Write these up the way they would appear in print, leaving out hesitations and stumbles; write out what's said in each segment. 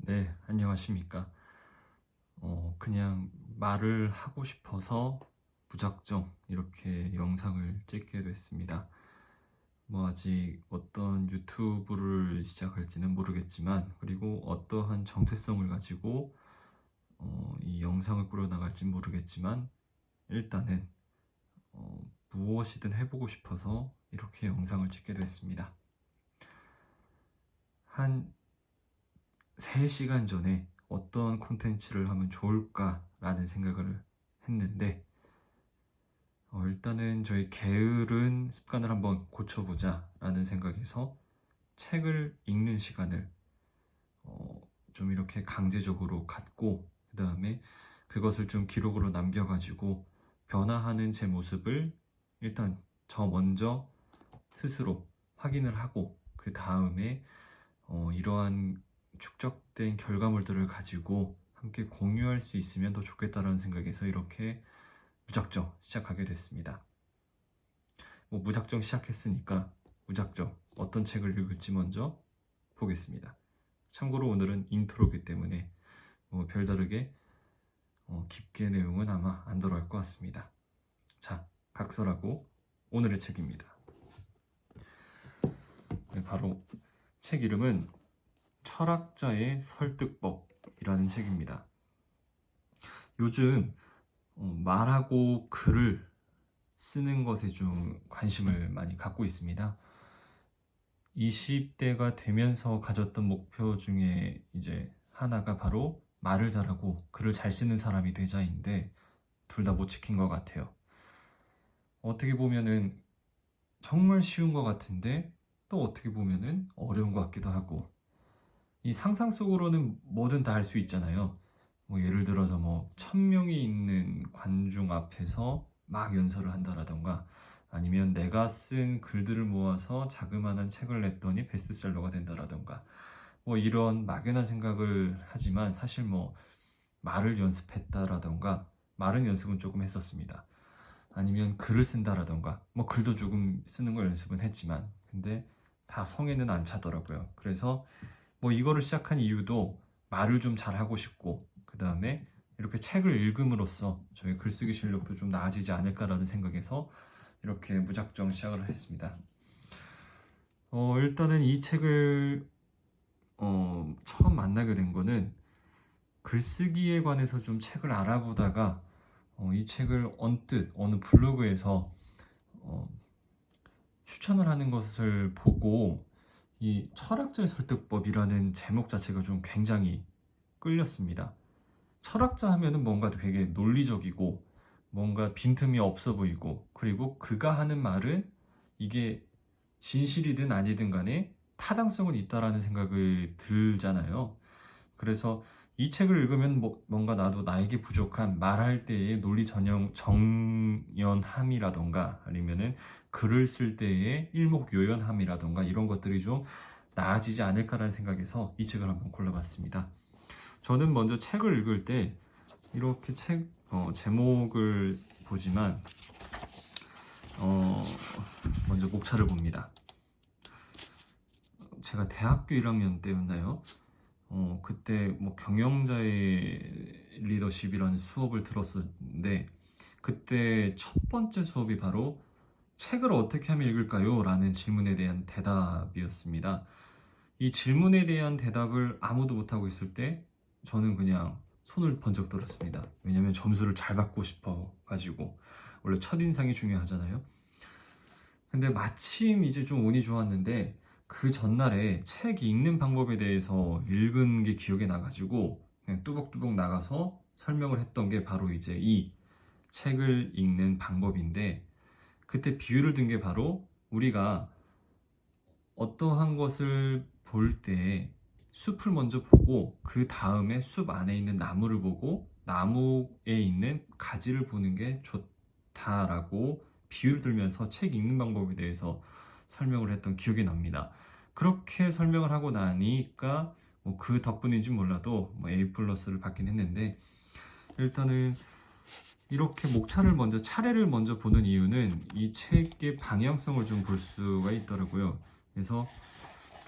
네, 안녕하십니까. 그냥 말을 하고 싶어서 무작정 이렇게 영상을 찍게 됐습니다. 아직 어떤 유튜브를 시작할지는 모르겠지만, 그리고 어떠한 정체성을 가지고 이 영상을 꾸려나갈지 모르겠지만, 일단은 무엇이든 해보고 싶어서 이렇게 영상을 찍게 됐습니다. 한 3시간 전에 어떤 콘텐츠를 하면 좋을까라는 생각을 했는데, 일단은 저희 게으른 습관을 한번 고쳐보자 라는 생각에서 책을 읽는 시간을 좀 이렇게 강제적으로 갖고, 그 다음에 그것을 좀 기록으로 남겨가지고 변화하는 제 모습을 일단 저 먼저 스스로 확인을 하고, 그 다음에 이러한 축적된 결과물들을 가지고 함께 공유할 수 있으면 더 좋겠다라는 생각에서 이렇게 무작정 시작하게 됐습니다. 무작정 시작했으니까 무작정 어떤 책을 읽을지 먼저 보겠습니다. 참고로 오늘은 인트로이기 때문에 별다르게 깊게 내용은 아마 안 들어갈 것 같습니다. 자, 각설하고 오늘의 책입니다. 네, 바로 책 이름은 철학자의 설득법이라는 책입니다. 요즘 말하고 글을 쓰는 것에 좀 관심을 많이 갖고 있습니다. 20대가 되면서 가졌던 목표 중에 이제 하나가 바로 말을 잘하고 글을 잘 쓰는 사람이 되자인데, 둘 다 못 지킨 것 같아요. 어떻게 보면은 정말 쉬운 것 같은데 또 어떻게 보면은 어려운 것 같기도 하고, 이 상상 속으로는 뭐든 다 할 수 있잖아요. 예를 들어서 1000명이 있는 관중 앞에서 막 연설을 한다라던가, 아니면 내가 쓴 글들을 모아서 자그마한 책을 냈더니 베스트셀러가 된다라던가, 이런 막연한 생각을 하지만, 사실 말을 연습했다라던가, 말은 연습은 조금 했었습니다. 아니면 글을 쓴다라던가, 글도 조금 쓰는 걸 연습은 했지만, 근데 다 성에는 안 차더라고요. 그래서 이거를 시작한 이유도 말을 좀 잘하고 싶고, 그 다음에 이렇게 책을 읽음으로써 저희 글쓰기 실력도 좀 나아지지 않을까라는 생각에서 이렇게 무작정 시작을 했습니다. 일단은 이 책을 처음 만나게 된 거는, 글쓰기에 관해서 좀 책을 알아보다가 이 책을 언뜻 어느 블로그에서 추천을 하는 것을 보고, 이 철학자의 설득법이라는 제목 자체가 좀 굉장히 끌렸습니다. 철학자 하면은 뭔가 되게 논리적이고 뭔가 빈틈이 없어 보이고, 그리고 그가 하는 말은 이게 진실이든 아니든 간에 타당성은 있다라는 생각이 들잖아요. 그래서 이 책을 읽으면 뭔가 나도 나에게 부족한 말할 때의 논리 정연함이라던가, 아니면은 글을 쓸 때의 일목요연함이라던가, 이런 것들이 좀 나아지지 않을까라는 생각에서 이 책을 한번 골라봤습니다. 저는 먼저 책을 읽을 때 이렇게 책 제목을 보지만, 먼저 목차를 봅니다. 제가 대학교 1학년 때였나요? 그때 경영자의 리더십이라는 수업을 들었었는데, 그때 첫 번째 수업이 바로 책을 어떻게 하면 읽을까요? 라는 질문에 대한 대답이었습니다. 이 질문에 대한 대답을 아무도 못하고 있을 때 저는 그냥 손을 번쩍 들었습니다. 왜냐면 점수를 잘 받고 싶어 가지고, 원래 첫인상이 중요하잖아요. 근데 마침 이제 좀 운이 좋았는데, 그 전날에 책 읽는 방법에 대해서 읽은 게 기억에 나가지고 그냥 뚜벅뚜벅 나가서 설명을 했던 게 바로 이제 이 책을 읽는 방법인데, 그때 비유를 든 게 바로 우리가 어떠한 것을 볼 때 숲을 먼저 보고, 그 다음에 숲 안에 있는 나무를 보고 나무에 있는 가지를 보는 게 좋다라고 비유를 들면서 책 읽는 방법에 대해서 설명을 했던 기억이 납니다. 그렇게 설명을 하고 나니까 그 덕분인지 몰라도 A 플러스를 받긴 했는데, 일단은 이렇게 목차를 먼저, 차례를 먼저 보는 이유는 이 책의 방향성을 좀 볼 수가 있더라고요. 그래서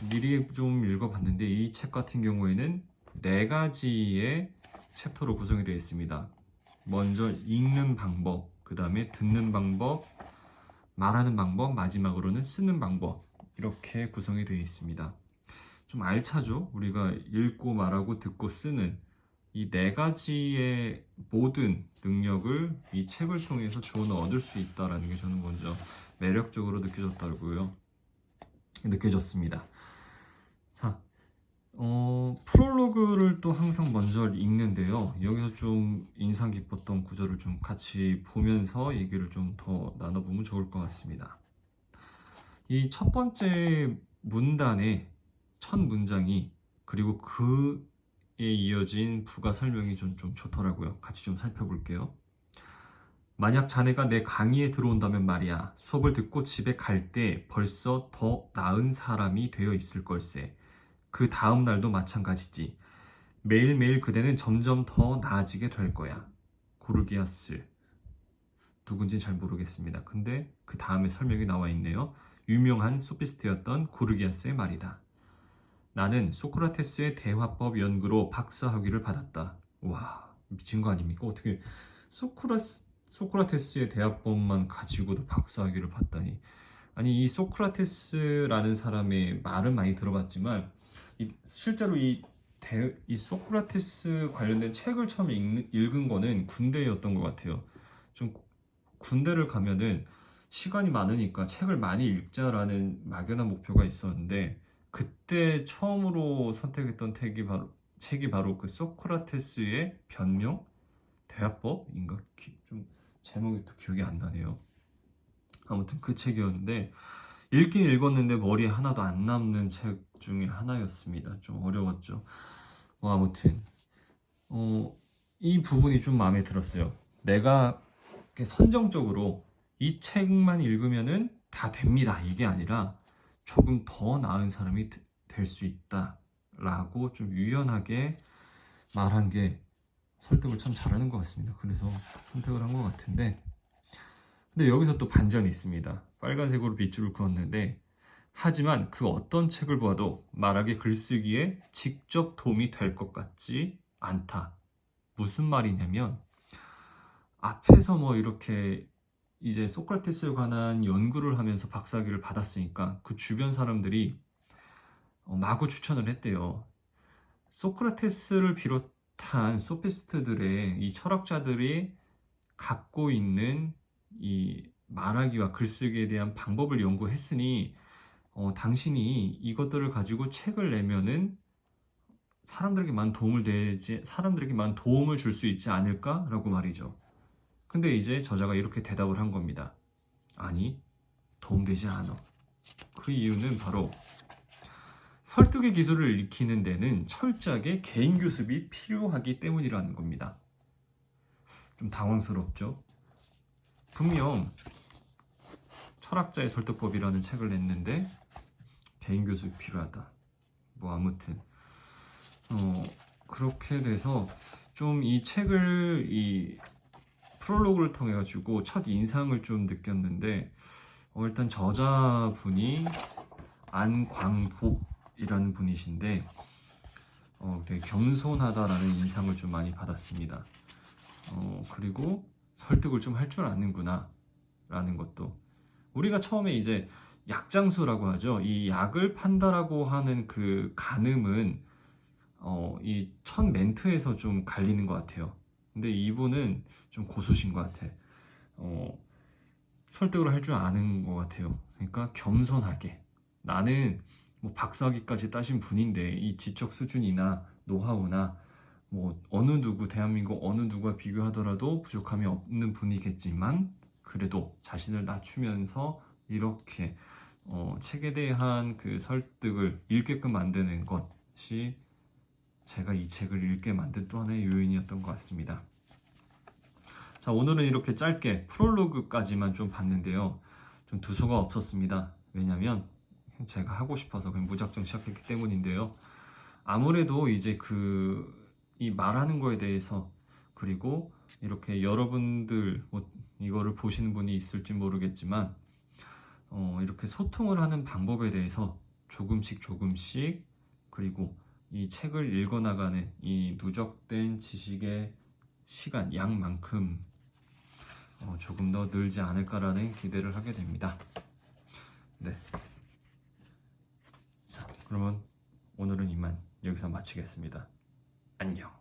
미리 좀 읽어봤는데, 이 책 같은 경우에는 4가지의 챕터로 구성이 되어 있습니다. 먼저 읽는 방법, 그 다음에 듣는 방법, 말하는 방법, 마지막으로는 쓰는 방법, 이렇게 구성이 되어 있습니다. 좀 알차죠? 우리가 읽고 말하고 듣고 쓰는 이 4가지의 모든 능력을 이 책을 통해서 주워 얻을 수 있다는 게 저는 먼저 매력적으로 느껴졌습니다. 자, 프롤로그를 또 항상 먼저 읽는데요. 여기서 좀 인상 깊었던 구절을 좀 같이 보면서 얘기를 좀 더 나눠보면 좋을 것 같습니다. 이 첫 번째 문단의 첫 문장이 그리고 그에 이어진 부가 설명이 좀 좋더라고요. 같이 좀 살펴볼게요. 만약 자네가 내 강의에 들어온다면 말이야. 수업을 듣고 집에 갈 때 벌써 더 나은 사람이 되어 있을 걸세. 그 다음 날도 마찬가지지. 매일매일 그대는 점점 더 나아지게 될 거야. 고르기아스. 누군지 잘 모르겠습니다. 근데 그 다음에 설명이 나와 있네요. 유명한 소피스트였던 고르기아스의 말이다. 나는 소크라테스의 대화법 연구로 박사학위를 받았다. 와, 미친 거 아닙니까? 어떻게 소크라테스의 대화법만 가지고도 박사학위를 받다니. 아니, 이 소크라테스라는 사람의 말은 많이 들어봤지만 실제로 이 소크라테스 관련된 책을 처음 읽은 거는 군대였던 것 같아요. 좀 군대를 가면은 시간이 많으니까 책을 많이 읽자라는 막연한 목표가 있었는데 그때 처음으로 선택했던 책이 바로 그 소크라테스의 변명? 대화법인가? 좀 제목이 또 기억이 안 나네요. 아무튼 그 책이었는데 읽긴 읽었는데 머리에 하나도 안 남는 책 중에 하나였습니다. 좀 어려웠죠. 아무튼 이 부분이 좀 마음에 들었어요. 내가 선정적으로 이 책만 읽으면은 다 됩니다. 이게 아니라 조금 더 나은 사람이 될 수 있다 라고 좀 유연하게 말한 게 설득을 참 잘하는 것 같습니다. 그래서 선택을 한 것 같은데, 근데 여기서 또 반전이 있습니다. 빨간색으로 빗줄을 그었는데, 하지만 그 어떤 책을 봐도 말하기 글쓰기에 직접 도움이 될 것 같지 않다. 무슨 말이냐면 앞에서 뭐 이렇게 이제 소크라테스에 관한 연구를 하면서 박사학위를 받았으니까 그 주변 사람들이 마구 추천을 했대요. 소크라테스를 비롯한 소피스트들의 이 철학자들이 갖고 있는 이 말하기와 글쓰기에 대한 방법을 연구했으니 당신이 이것들을 가지고 책을 내면은 사람들에게 많은 도움을 줄 수 있지 않을까라고 말이죠. 근데 이제 저자가 이렇게 대답을 한 겁니다. 아니, 도움되지 않아. 그 이유는 바로 설득의 기술을 익히는 데는 철저하게 개인 교습이 필요하기 때문이라는 겁니다. 좀 당황스럽죠? 분명 철학자의 설득법이라는 책을 냈는데 개인 교습이 필요하다. 뭐 아무튼 그렇게 돼서 좀 이 책을 이 프롤로그를 통해 가지고 첫 인상을 좀 느꼈는데 일단 저자분이 안광복이라는 분이신데 되게 겸손하다라는 인상을 좀 많이 받았습니다. 그리고 설득을 좀 할 줄 아는구나 라는 것도, 우리가 처음에 이제 약장수라고 하죠. 이 약을 판다라고 하는 그 가늠은 이 첫 멘트에서 좀 갈리는 것 같아요. 근데 이분은 좀 고수신 것 같아. 설득을 할 줄 아는 것 같아요. 그러니까 겸손하게, 나는 뭐 박사학위까지 따신 분인데 이 지적 수준이나 노하우나 뭐 대한민국 어느 누구와 비교하더라도 부족함이 없는 분이겠지만 그래도 자신을 낮추면서 이렇게 책에 대한 그 설득을 읽게끔 만드는 것이 제가 이 책을 읽게 만든 또 하나의 요인이었던 것 같습니다. 자, 오늘은 이렇게 짧게 프롤로그까지만 좀 봤는데요. 좀 두서가 없었습니다. 왜냐면 제가 하고 싶어서 그냥 무작정 시작했기 때문인데요. 아무래도 이제 이 말하는 거에 대해서, 그리고 이렇게 여러분들 이거를 보시는 분이 있을지 모르겠지만 이렇게 소통을 하는 방법에 대해서 조금씩 그리고 이 책을 읽어나가는 이 누적된 지식의 시간, 양만큼 조금 더 늘지 않을까라는 기대를 하게 됩니다. 네. 자, 그러면 오늘은 이만 여기서 마치겠습니다. 안녕.